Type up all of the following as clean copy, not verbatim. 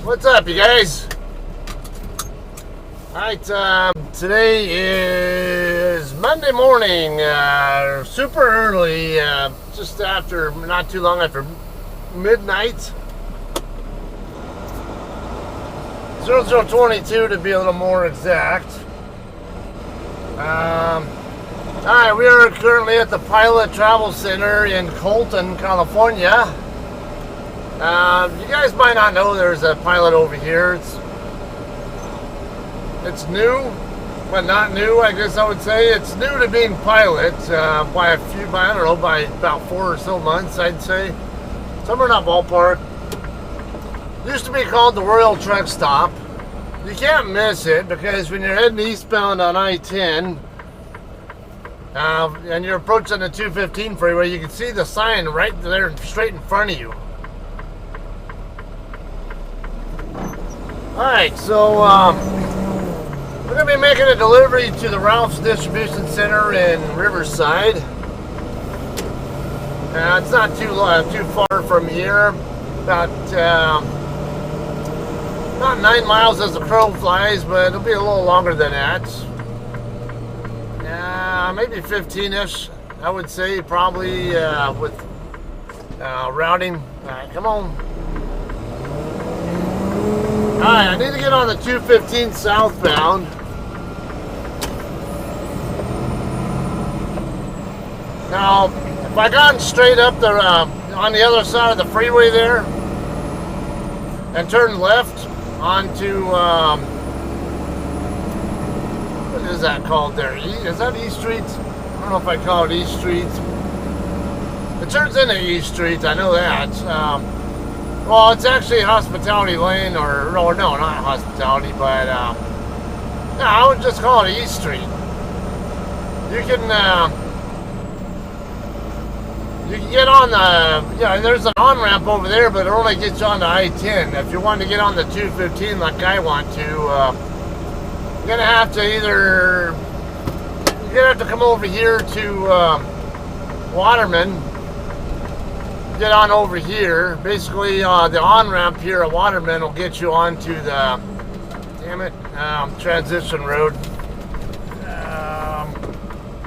What's up, you guys? Alright, today is Monday morning, super early, just after, not too long after midnight. 0022 to be a little more exact. Alright, we are currently at the Pilot Travel Center in Colton, California. You guys might not know there's a Pilot over here. It's new, but not new, I guess I would say. It's new to being Pilot by about 4 or so months, I'd say. Somewhere in that ballpark. Used to be called the Royal Truck Stop. You can't miss it because when you're heading eastbound on I-10 and you're approaching the 215 freeway, you can see the sign right there straight in front of you. Alright, so we're going to be making a delivery to the Ralph's Distribution Center in Riverside. It's not too far from here. About 9 miles as the crow flies, but it'll be a little longer than that. Maybe 15-ish, I would say, probably with routing. Alright, come on. Alright, I need to get on the 215 southbound. Now, if I got straight up there on the other side of the freeway there and turned left onto, what is that called there? Is that East Street? I don't know if I call it East Street. It turns into East Street, I know that. Well, it's actually Hospitality Lane, or no, not Hospitality, but no, I would just call it East Street. You can get on the, there's an on-ramp over there, but it only gets you on the I-10. If you want to get on the 215 like I want to, you're going to have to come over here to Waterman. Get on over here. Basically, the on-ramp here at Waterman will get you onto the, transition road. I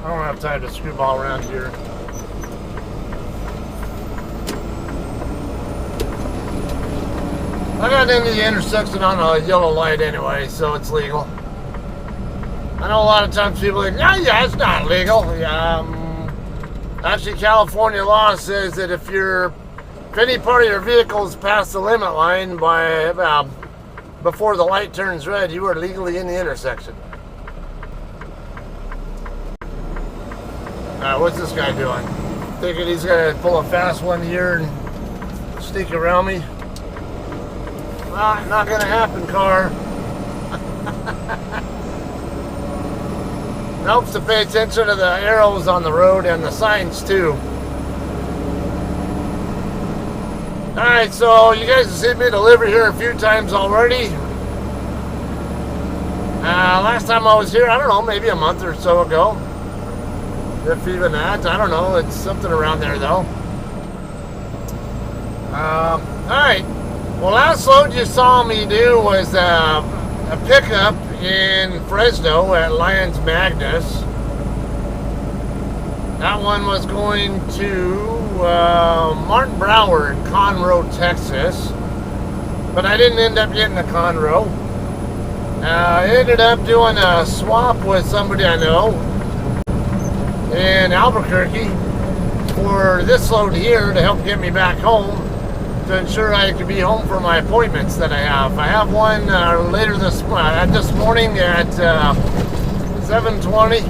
don't have time to screwball around here. I got into the intersection on a yellow light anyway, so it's legal. I know a lot of times people are like, yeah, it's not legal. Actually, California law says that if any part of your vehicle is past the limit line by before the light turns red, you are legally in the intersection. Alright, what's this guy doing? Thinking he's gonna pull a fast one here and sneak around me? Well, not gonna happen, car. It helps to pay attention to the arrows on the road and the signs too. Alright, so you guys have seen me deliver here a few times already. Last time I was here, I don't know, maybe a month or so ago. If even that, I don't know, it's something around there though. Alright, well, last load you saw me do was a pickup in Fresno at Lions Magnus. That one was going to Martin Brower in Conroe, Texas, but I didn't end up getting to Conroe. I ended up doing a swap with somebody I know in Albuquerque for this load here to help get me back home, to ensure I could be home for my appointments that I have. I have one later this morning at 7:20.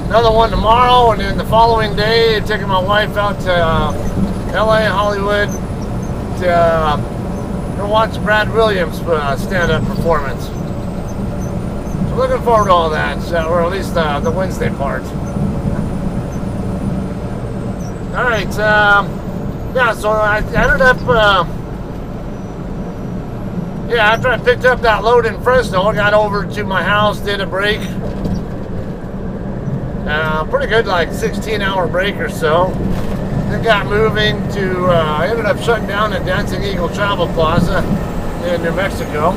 Another one tomorrow, and then the following day, taking my wife out to LA, Hollywood, to go watch Brad Williams' stand-up performance. So looking forward to all that, or at least the Wednesday part. Alright, so I ended up, after I picked up that load in Fresno, I got over to my house, did a break. Pretty good, like 16-hour break or so. Then got moving to, ended up shutting down at Dancing Eagle Travel Plaza in New Mexico.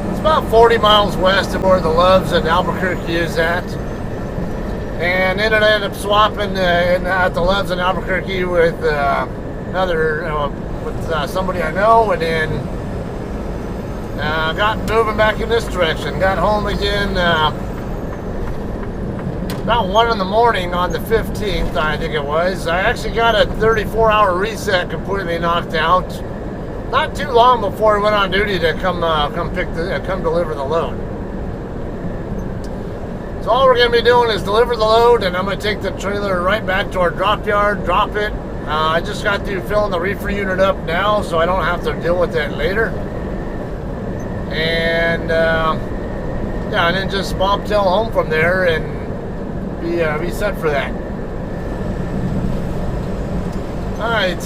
It's about 40 miles west of where the Loves in Albuquerque is at. And ended up swapping at the Loves in Albuquerque with somebody I know, and then got moving back in this direction. Got home again about 1 in the morning on the 15th, I think it was. I actually got a 34-hour reset completely knocked out. Not too long before I went on duty to come deliver the load. So all we're going to be doing is deliver the load, and I'm going to take the trailer right back to our drop yard, drop it. I just got to filling the reefer unit up now, so I don't have to deal with that later. And yeah, and then just bobtail home from there and be set for that. All right,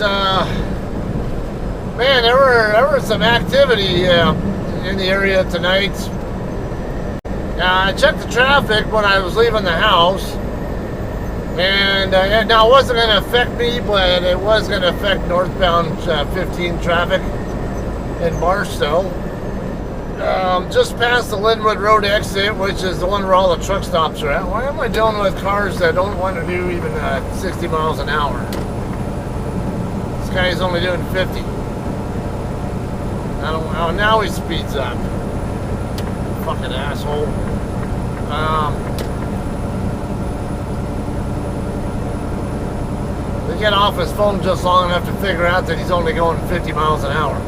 man, there were some activity in the area tonight. I checked the traffic when I was leaving the house, and now it wasn't going to affect me, but it was going to affect northbound 15 traffic in Barstow. Just past the Linwood Road exit, which is the one where all the truck stops are at. Why am I dealing with cars that don't want to do even 60 miles an hour? This guy's only doing 50. I don't know. Now he speeds up. Fucking asshole. They get off his phone just long enough to figure out that he's only going 50 miles an hour.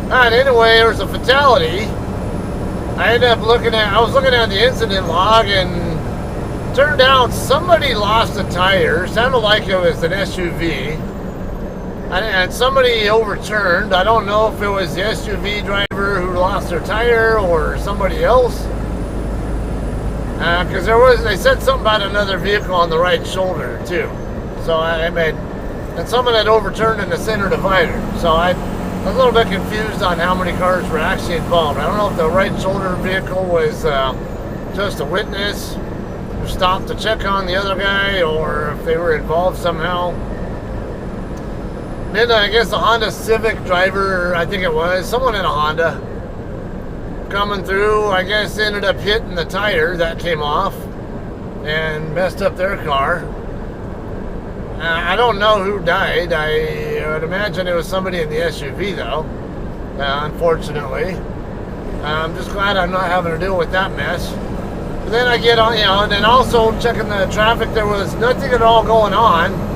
Alright, anyway, there was a fatality. I was looking at the incident log, and turned out somebody lost a tire. Sounded like it was an SUV. And somebody overturned. I don't know if it was the SUV driver who lost their tire or somebody else. Because they said something about another vehicle on the right shoulder too. So and someone had overturned in the center divider. So I was a little bit confused on how many cars were actually involved. I don't know if the right shoulder vehicle was just a witness who stopped to check on the other guy, or if they were involved somehow. Then I guess the Honda Civic driver, I think it was, someone in a Honda, coming through, I guess ended up hitting the tire that came off and messed up their car. I don't know who died. I would imagine it was somebody in the SUV though, unfortunately. I'm just glad I'm not having to deal with that mess. But then I get on, and then also checking the traffic, there was nothing at all going on.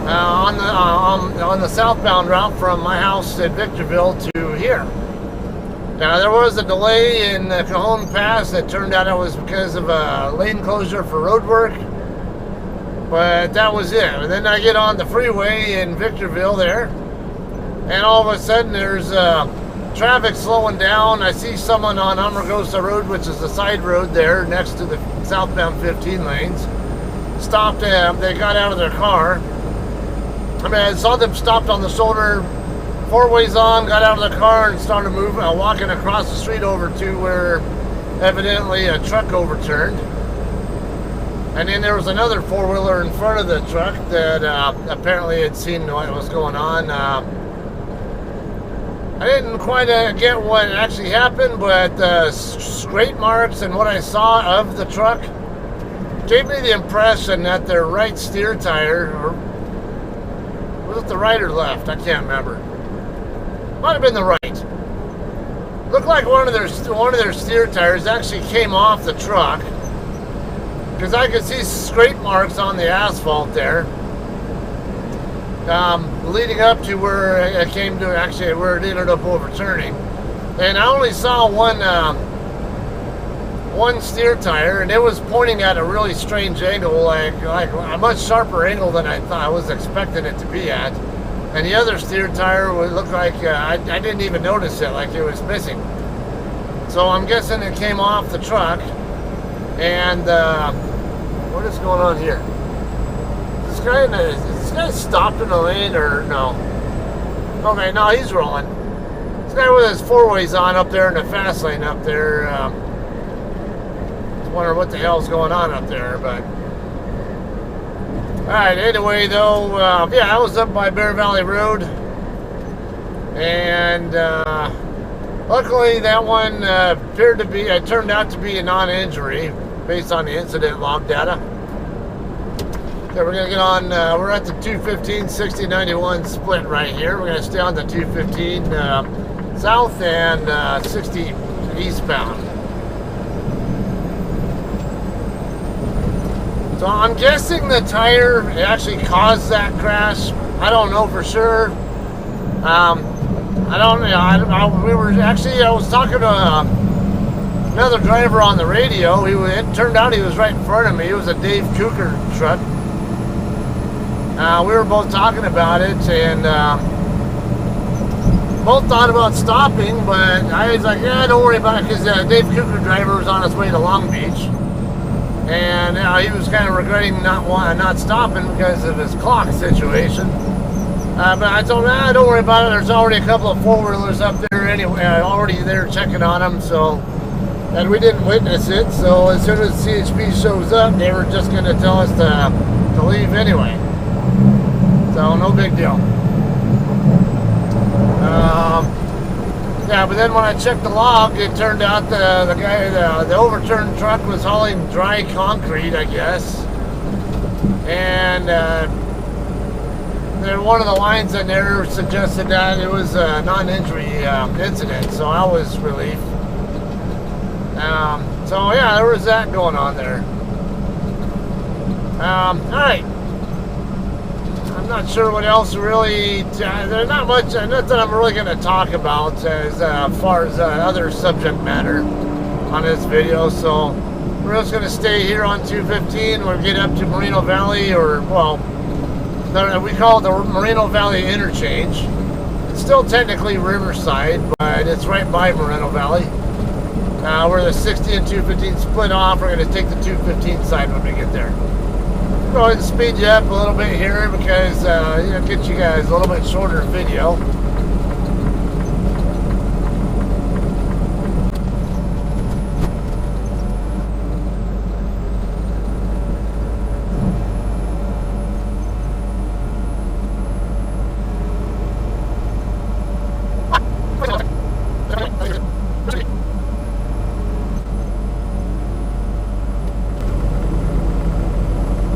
On the southbound route from my house in Victorville to here. Now there was a delay in the Cajon Pass that turned out it was because of a lane closure for road work, but that was it. And then I get on the freeway in Victorville there, and all of a sudden there's traffic slowing down. I see someone on Amargosa Road, which is the side road there next to the southbound 15 lanes, stopped. They got out of their car. I saw them stopped on the shoulder, 4 ways on, got out of the car and started moving, walking across the street over to where evidently a truck overturned. And then there was another four-wheeler in front of the truck that apparently had seen what was going on. I didn't quite get what actually happened, but the scrape marks and what I saw of the truck gave me the impression that their right steer tire, or was it the right or left? I can't remember. Might have been the right. Looked like one of their steer tires actually came off the truck, because I could see scrape marks on the asphalt there, leading up to where it came to actually where it ended up overturning. And I only saw one steer tire, and it was pointing at a really strange angle, like a much sharper angle than I thought I was expecting it to be at. And the other steer tire would look like I didn't even notice it, like it was missing. So I'm guessing it came off the truck. And what is going on here? Is this guy stopped in the lane or no? Okay, no, he's rolling. This guy with his 4 ways on up there in the fast lane up there. wonder what the hell's going on up there, but alright, anyway though, yeah, I was up by Bear Valley Road, and luckily that one turned out to be a non-injury based on the incident log data. Okay, we're going to get on, we're at the 215-60-91 split right here. We're going to stay on the 215 south and 60 eastbound. So I'm guessing the tire actually caused that crash. I don't know for sure. I don't know. I was talking to another driver on the radio. It turned out he was right in front of me. It was a Dave Cooker truck. We were both talking about it, and both thought about stopping, but I was like, yeah, don't worry about it, because Dave Cooker driver was on his way to Long Beach, and he was kind of regretting not stopping because of his clock situation. But I told him, don't worry about it. There's already a couple of four-wheelers up there anyway, already there checking on them, so, and we didn't witness it, so as soon as CHP shows up, they were just going to tell us to leave anyway. So no big deal. Yeah, but then when I checked the log, it turned out the overturned truck was hauling dry concrete, I guess. And one of the lines in there suggested that it was a non-injury incident, so I was relieved. So yeah, there was that going on there. Alright. I'm not sure what else really, there's not much, nothing I'm really going to talk about as far as other subject matter on this video, so we're just going to stay here on 215. We'll get up to Moreno Valley, or, well, we call it the Moreno Valley Interchange. It's still technically Riverside, but it's right by Moreno Valley. Where the 60 and 215 split off, we're going to take the 215 side when we get there. Go ahead and speed you up a little bit here because get you guys a little bit shorter video.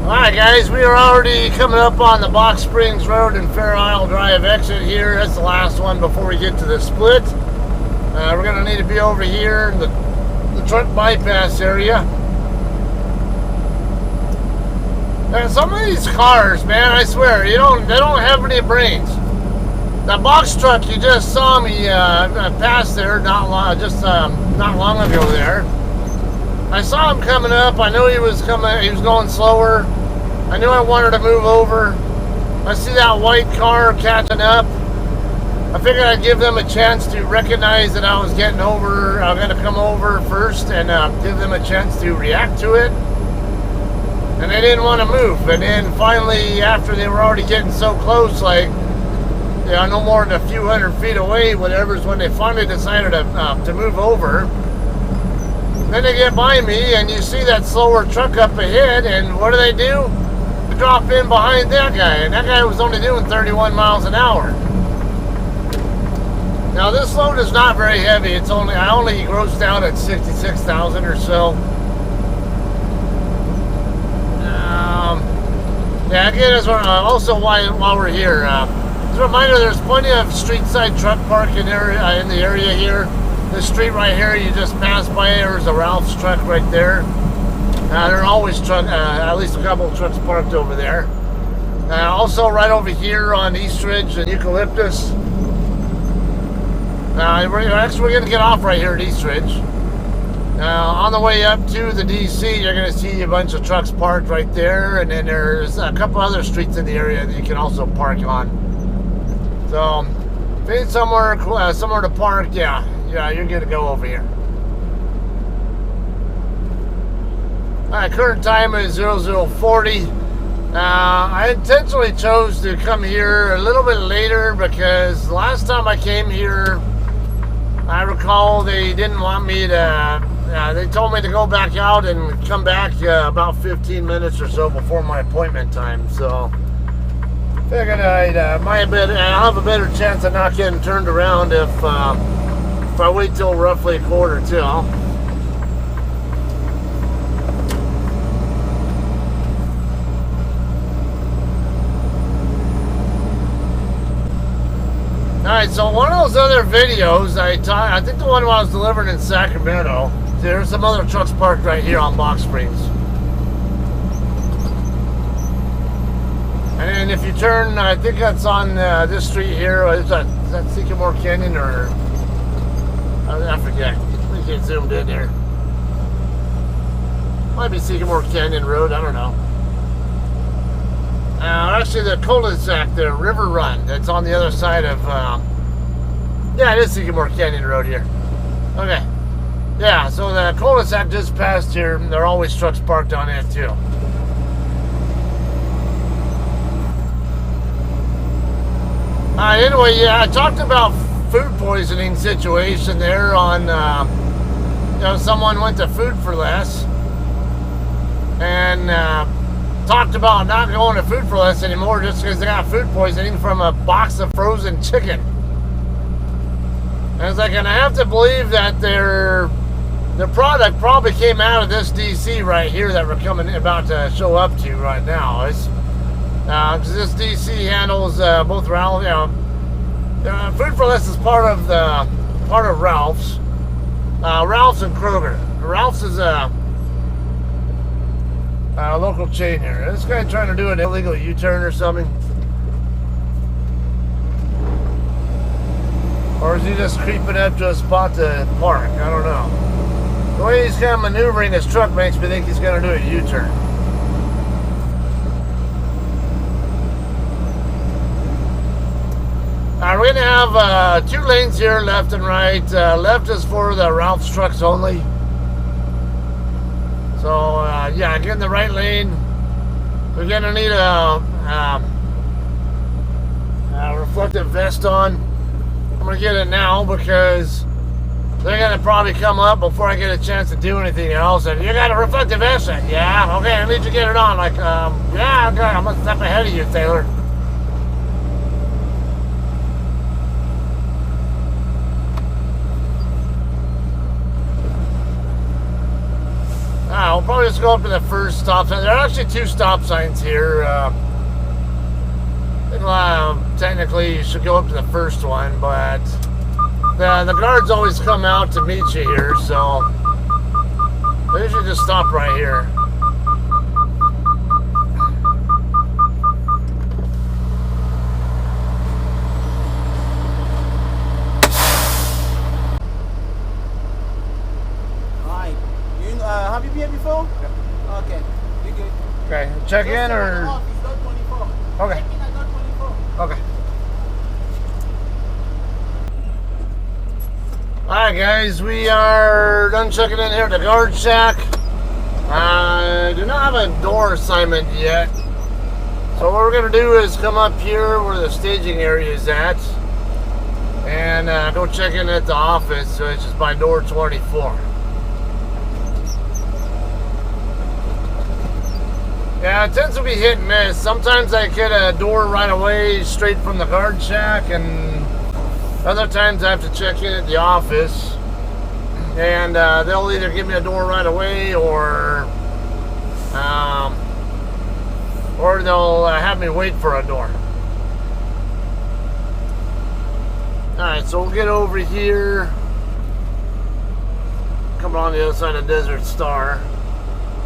Alright guys, we are already coming up on the Box Springs Road and Fair Isle Drive exit here. That's the last one before we get to the split. We're going to need to be over here in the truck bypass area. And some of these cars, man, I swear, they don't have any brains. That box truck you just saw me pass there not long ago there. I saw him coming up. I knew he was going slower. I knew I wanted to move over. I see that white car catching up. I figured I'd give them a chance to recognize that I was getting over. I'm going to come over first and give them a chance to react to it. And they didn't want to move. And then finally, after they were already getting so close, like, no more than a few hundred feet away, whatever, is when they finally decided to move over. Then they get by me, and you see that slower truck up ahead, and what do? They drop in behind that guy, and that guy was only doing 31 miles an hour. Now this load is not very heavy. I only grossed out at 66,000 or so. Yeah, again, also while we're here, as a reminder, there's plenty of street side truck park in the area here. This street right here, you just pass by, there's a Ralph's truck right there. There are always at least a couple of trucks parked over there. Also right over here on East Ridge and Eucalyptus. We're going to get off right here at East Ridge. On the way up to the DC, you're going to see a bunch of trucks parked right there, and then there's a couple other streets in the area that you can also park on. So, if you need somewhere to park, yeah, you're going to go over here. Alright, current time is 0040. I intentionally chose to come here a little bit later because last time I came here, I recall they didn't want me to they told me to go back out and come back about 15 minutes or so before my appointment time. So figured I'll have a better chance of not getting turned around if I wait till roughly 1:45. Alright, so one of those other videos, I think the one I was delivering in Sacramento, there's some other trucks parked right here on Box Springs. And if you turn, I think that's on this street here, is that Sycamore Canyon or, I forget, we get zoomed in here. Might be Sycamore Canyon Road, I don't know. Actually, the cul-de-sac, the River Run, that's on the other side of, yeah, it is Sycamore Canyon Road here. Okay. Yeah, so the cul-de-sac just passed here. There are always trucks parked on it, too. Anyway, yeah, I talked about food poisoning situation there on, you know, someone went to Food for Less. And, talked about not going to Food for Less anymore just because they got food poisoning from a box of frozen chicken. And I was like, and I have to believe that their product probably came out of this DC right here that we're about to show up to right now. It's because this DC handles both Ralph. You know, Food for Less is part of Ralph's. Ralph's and Kroger. Ralph's is a local chain here. This guy trying to do an illegal U-turn or something? Or is he just creeping up to a spot to park? I don't know. The way he's kind of maneuvering his truck makes me think he's going to do a U-turn. We're going to have 2 lanes here, left and right. Left is for the Ralph's trucks only. So, yeah, get in the right lane. We're going to need a reflective vest on. I'm going to get it now because they're going to probably come up before I get a chance to do anything else. And you got a reflective vest on? Yeah, okay, I need you to get it on. Like, yeah, okay, I'm a step ahead of you, Taylor. We'll probably just go up to the first stop sign. There are actually 2 stop signs here. Technically, you should go up to the first one, but the guards always come out to meet you here, so they should just stop right here. Have you been here before? Yep. Okay. You good? Okay. Check in or? Okay. Okay. Alright guys, we are done checking in here at the guard shack. I do not have a door assignment yet. So what we're going to do is come up here where the staging area is at and go check in at the office, so it's just by door 24. Yeah, it tends to be hit and miss. Sometimes I get a door right away straight from the guard shack, and other times I have to check in at the office, and they'll either give me a door right away or they'll have me wait for a door. Alright, so we'll get over here, come on the other side of Desert Star,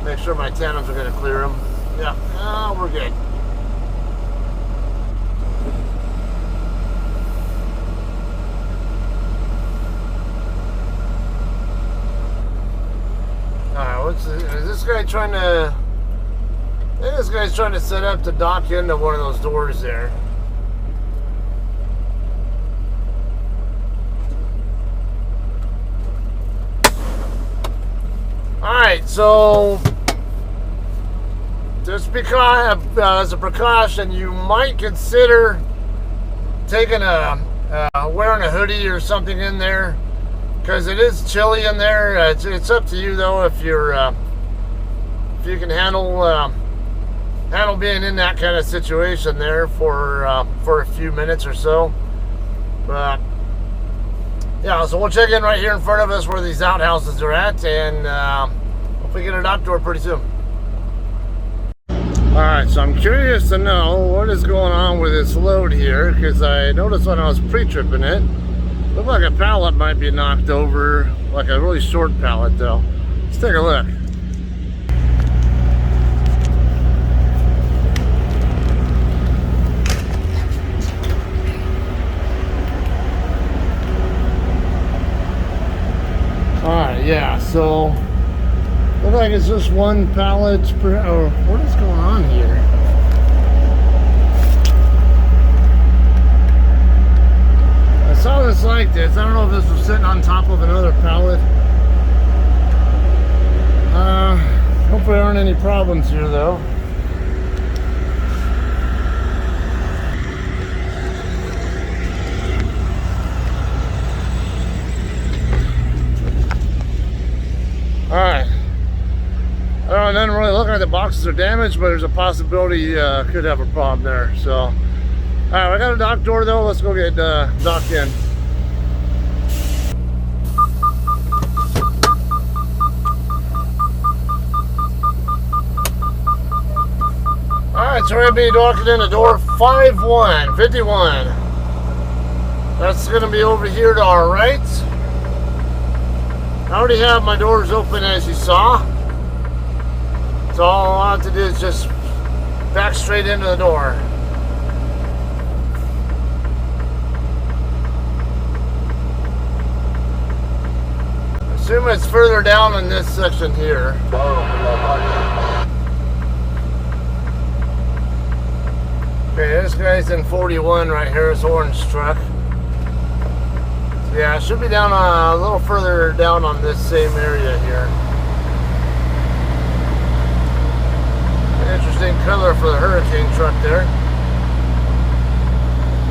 make sure my tandems are going to clear them. Yeah, we're good. Alright, is this guy trying to... I think this guy's trying to set up to dock into one of those doors there. Alright, so... just because, as a precaution, you might consider taking wearing a hoodie or something in there, because it is chilly in there. It's up to you though if you're if you can handle being in that kind of situation there for a few minutes or so. But yeah, so we'll check in right here in front of us where these outhouses are at, and hopefully get it out door pretty soon. Alright, so I'm curious to know what is going on with this load here, because I noticed when I was pre-tripping it, looked like a pallet might be knocked over, like a really short pallet though. Let's take a look. Alright, yeah, so looks like it's just one pallet per, or what is going on here? I saw this like this. I don't know if this was sitting on top of another pallet. Hopefully there aren't any problems here though. Alright. I don't know, it doesn't really look like the boxes are damaged, but there's a possibility could have a problem there. So, alright, we got a dock door though. Let's go get docked in. Alright, so we're going to be docking into door 51. That's going to be over here to our right. I already have my doors open as you saw. So all I have to do is just back straight into the door. Assume it's further down in this section here. Okay, this guy's in 41 right here, this orange truck. So yeah, it should be down a little further down on this same area here. Interesting color for the Hurricane truck there.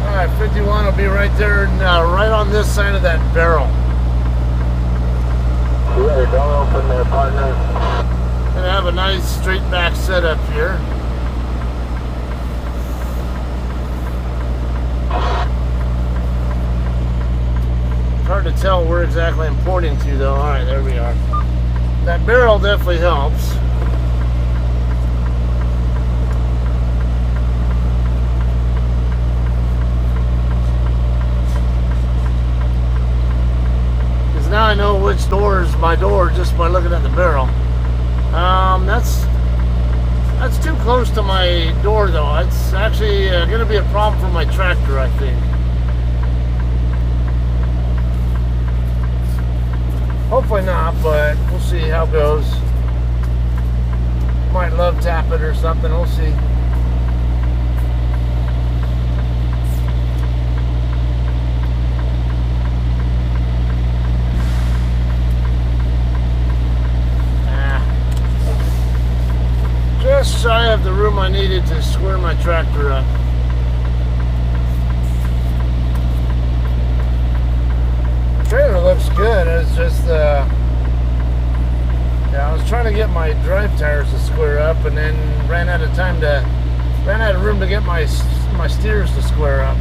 Alright, 51 will be right there, right on this side of that barrel. Yeah, don't open there, partner. Gonna have a nice straight back setup here. Hard to tell where exactly I'm pointing to though. Alright, there we are. That barrel definitely helps. Now I know which door is my door just by looking at the barrel. That's too close to my door though. It's actually going to be a problem for my tractor, I think. Hopefully not, but we'll see how it goes. Might love tap it or something. We'll see. Just shy of the room I needed to square my tractor up. The trailer looks good. It's just yeah, I was trying to get my drive tires to square up, and then ran out of room to get my steers to square up.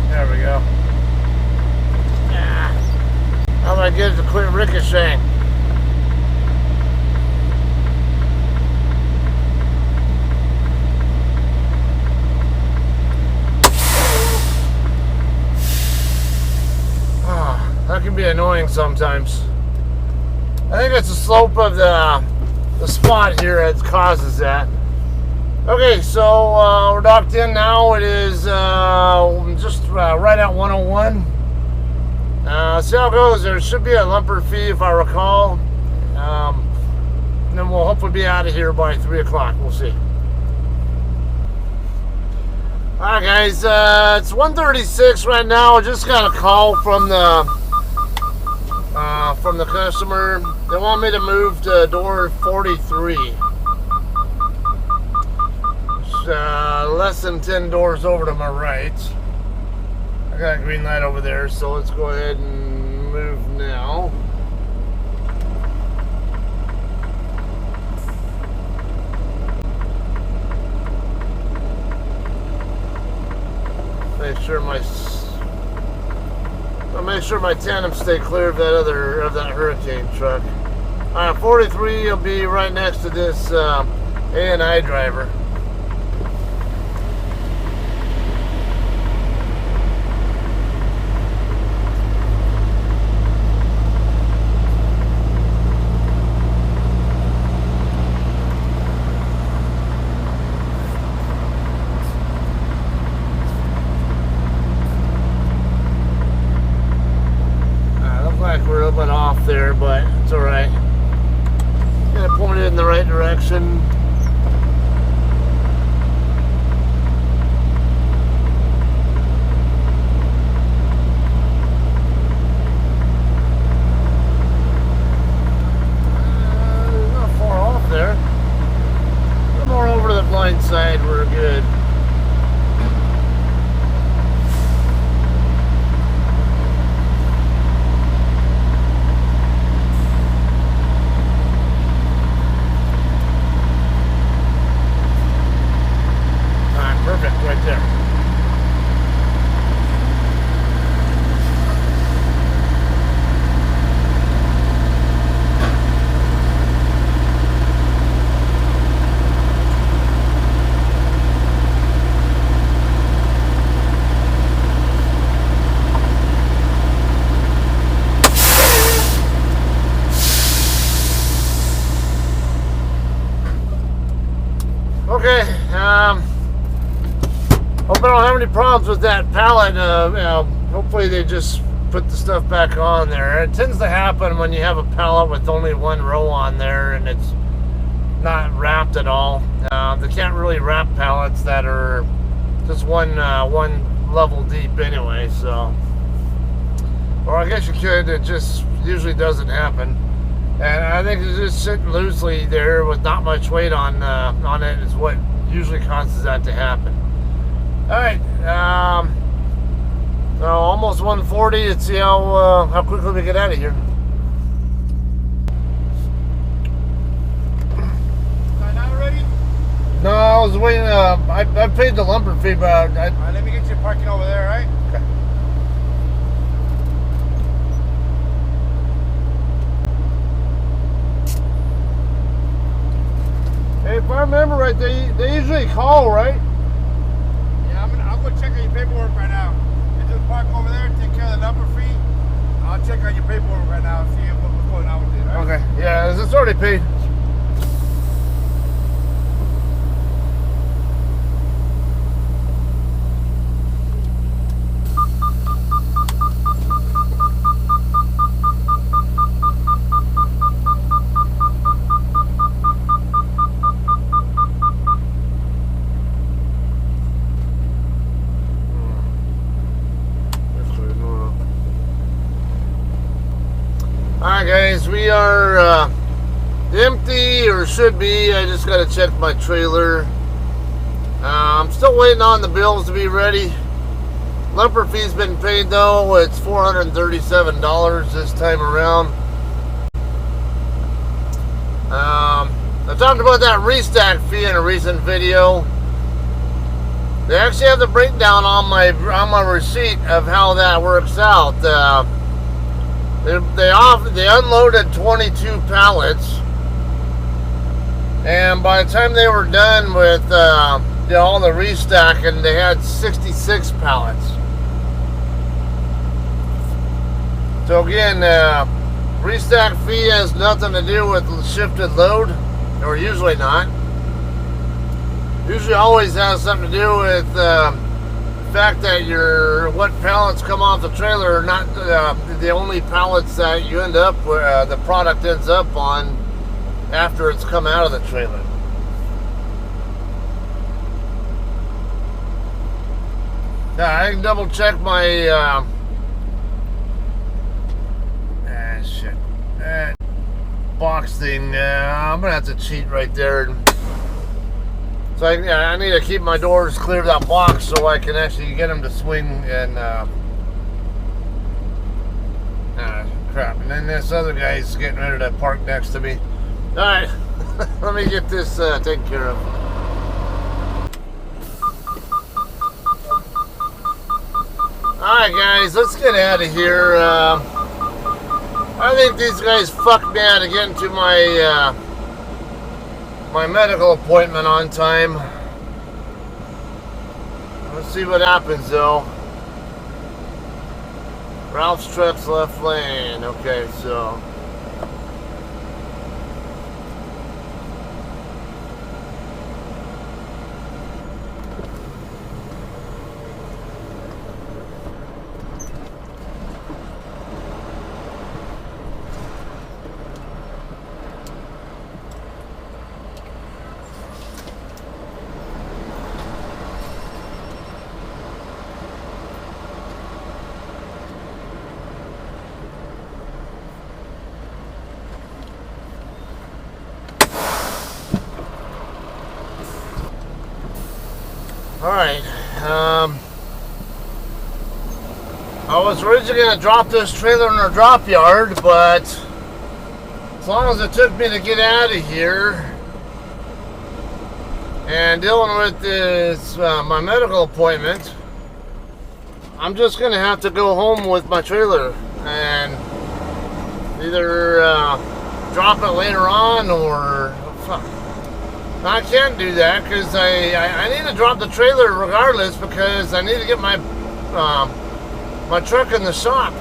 There we go. How do I get it to quit ricocheting? That can be annoying sometimes. I think it's the slope of the spot here that causes that. Okay, so we're docked in now. It is just right at 101. See how it goes. There should be a lumper fee if I recall. And then we'll hopefully be out of here by 3 o'clock. We'll see. Alright guys, it's 1:36 right now. I just got a call from the customer. They want me to move to door 43. It's less than 10 doors over to my right. I got a green light over there, so let's go ahead and move now. Make sure my tandem stay clear of that hurricane truck. 43 will be right next to this A&I driver. We're a little bit off there, but it's alright. Gonna point it in the right direction. Not far off there. A little more over to the blind side, we're good. Perfect, right there. Okay, hope I don't have any problems with that pallet. Hopefully they just put the stuff back on there. It tends to happen when you have a pallet with only one row on there and it's not wrapped at all. They can't really wrap pallets that are just one level deep anyway. So, or I guess you could. It just usually doesn't happen. And I think it's just sitting loosely there with not much weight on it is what usually causes that to happen. Alright, so almost 140. Let's see how quickly we get out of here. Not ready? No, I was waiting. I paid the lumber fee, but Alright, let me get you parking over there, alright? Okay. Hey, if I remember right, they usually call, right? I'll go check on your paperwork right now. You just park over there, take care of the number fee. I'll check on your paperwork right now and see what's going on with it. Right? Okay. Yeah, it's already paid. Alright guys, we are empty, or should be. I just got to check my trailer. I'm still waiting on the bills to be ready. Lumber fee's been paid though. It's $437 this time around. I talked about that restack fee in a recent video. They actually have the breakdown on my receipt of how that works out. They unloaded 22 pallets, and by the time they were done with all the restacking, they had 66 pallets. So again, restack fee has nothing to do with shifted load, or usually not. Usually always has something to do with the fact that what pallets come off the trailer are not the only pallets that you end up with, the product ends up on after it's come out of the trailer. Now I can double check my that box thing. I'm gonna have to cheat right there. So I need to keep my doors clear of that box so I can actually get them to swing and crap. And then this other guy's getting ready to park next to me. Alright, let me get this taken care of. Alright guys, let's get out of here. I think these guys fucked me out of getting to my my medical appointment on time. Let's see what happens though. Ralph's truck's left lane. Okay, so alright, I was originally going to drop this trailer in a drop yard, but as long as it took me to get out of here and dealing with this, my medical appointment, I'm just going to have to go home with my trailer and either drop it later on or... I can't do that because I need to drop the trailer regardless because I need to get my my truck in the shop.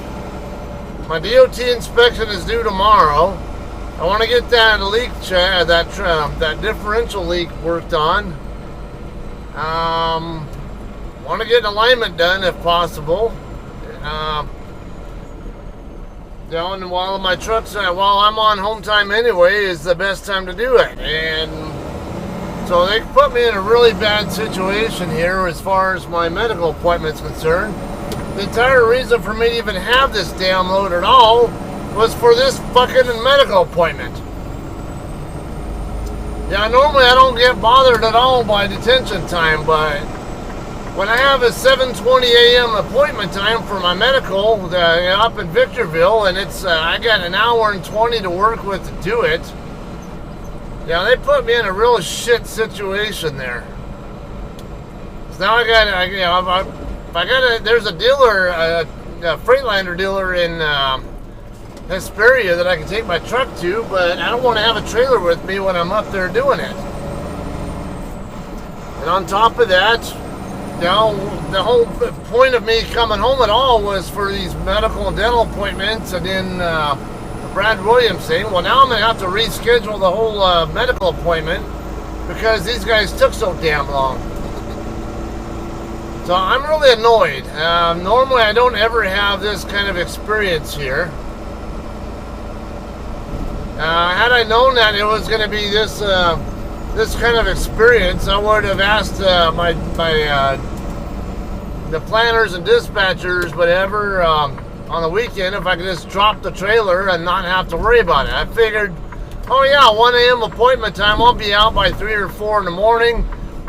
My DOT inspection is due tomorrow. I want to get that leak that differential leak worked on. Want to get an alignment done if possible. You know, and while my truck's while I'm on home time anyway is the best time to do it. And so they put me in a really bad situation here as far as my medical appointment's concerned. The entire reason for me to even have this damn load at all was for this fucking medical appointment. Yeah, normally I don't get bothered at all by detention time, but when I have a 7:20 a.m. appointment time for my medical up in Victorville, and it's I got an hour and 20 to work with to do it. Yeah, they put me in a real shit situation there. So now I got there's a dealer, a Freightliner dealer in Hesperia that I can take my truck to, but I don't want to have a trailer with me when I'm up there doing it. And on top of that, you know, the whole point of me coming home at all was for these medical and dental appointments, and then Brad Williams thing. Well, now I'm going to have to reschedule the whole medical appointment because these guys took so damn long. So I'm really annoyed. Normally I don't ever have this kind of experience here. Had I known that it was going to be this this kind of experience, I would have asked the planners and dispatchers, whatever, on the weekend if I could just drop the trailer and not have to worry about it. I figured, oh yeah, 1 a.m. appointment time, I'll be out by 3 or 4 in the morning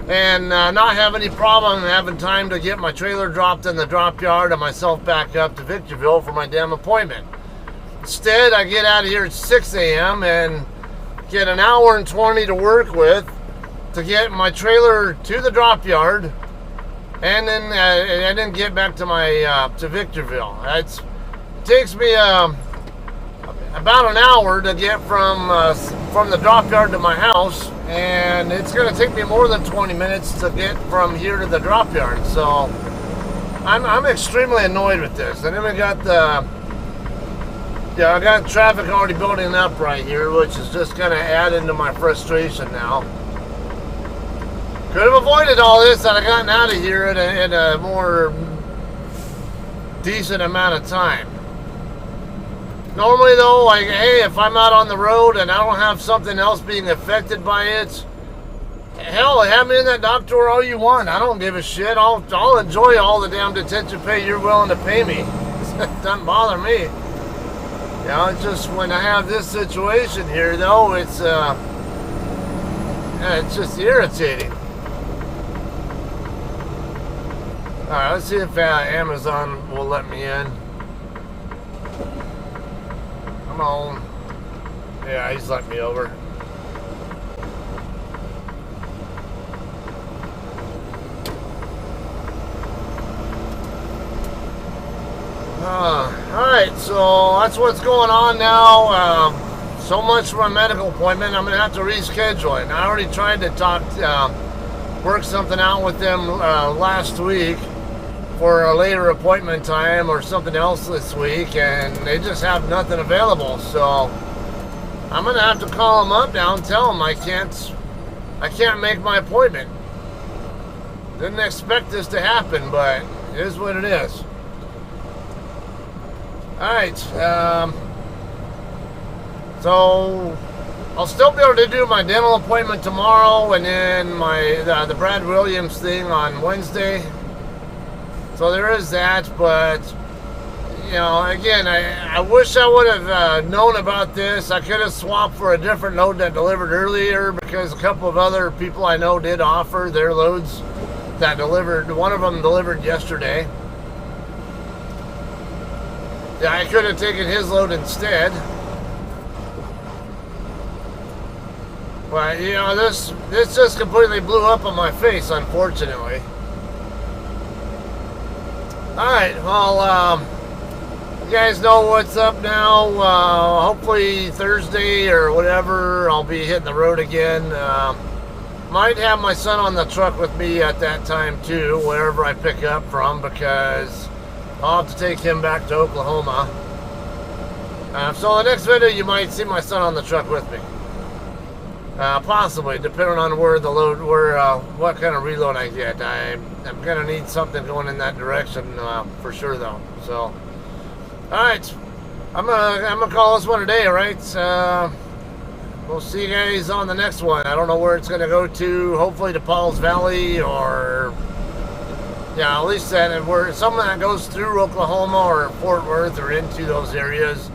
and not have any problem having time to get my trailer dropped in the drop yard and myself back up to Victorville for my damn appointment. Instead, I get out of here at 6 a.m. and get an hour and 20 to work with to get my trailer to the drop yard, and then get back to my to Victorville. It takes me about an hour to get from the drop yard to my house, and it's going to take me more than 20 minutes to get from here to the drop yard. So I'm extremely annoyed with this. And then we got I got traffic already building up right here, which is just going to add into my frustration now. Could have avoided all this had I gotten out of here in a more decent amount of time. Normally though, like, hey, if I'm out on the road and I don't have something else being affected by it, hell, have me in that dock door all you want. I don't give a shit. I'll enjoy all the damn detention pay you're willing to pay me. It doesn't bother me. You know, it's just when I have this situation here, though, it's just irritating. All right, let's see if Amazon will let me in. Come on. Yeah, he's let me over. Alright, so that's what's going on now. So much for a medical appointment. I'm going to have to reschedule it. And I already tried to work something out with them last week for a later appointment time or something else this week, and they just have nothing available. So I'm going to have to call them up now and tell them I can't make my appointment. Didn't expect this to happen, but it is what it is. Alright, so I'll still be able to do my dental appointment tomorrow, and then the Brad Williams thing on Wednesday. So there is that, but you know, again, I wish I would have known about this. I could have swapped for a different load that delivered earlier, because a couple of other people I know did offer their loads that delivered. One of them delivered yesterday. Yeah, I could have taken his load instead. But, you know, this just completely blew up on my face, unfortunately. Alright, well, you guys know what's up now. Hopefully Thursday or whatever, I'll be hitting the road again. Might have my son on the truck with me at that time, too, wherever I pick up from, because I'll have to take him back to Oklahoma. So in the next video, you might see my son on the truck with me. Possibly, depending on where the load, what kind of reload I get. I'm gonna need something going in that direction for sure, though. So, all right, I'm gonna call this one a day. All right, we'll see you guys on the next one. I don't know where it's gonna go to. Hopefully to Paul's Valley, or yeah, at least that where something that goes through Oklahoma or Fort Worth or into those areas.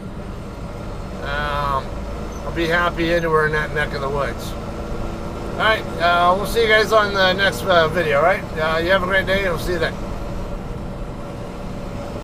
I'll be happy anywhere in that neck of the woods. Alright, we'll see you guys on the next video, alright? You have a great day, and we'll see you then.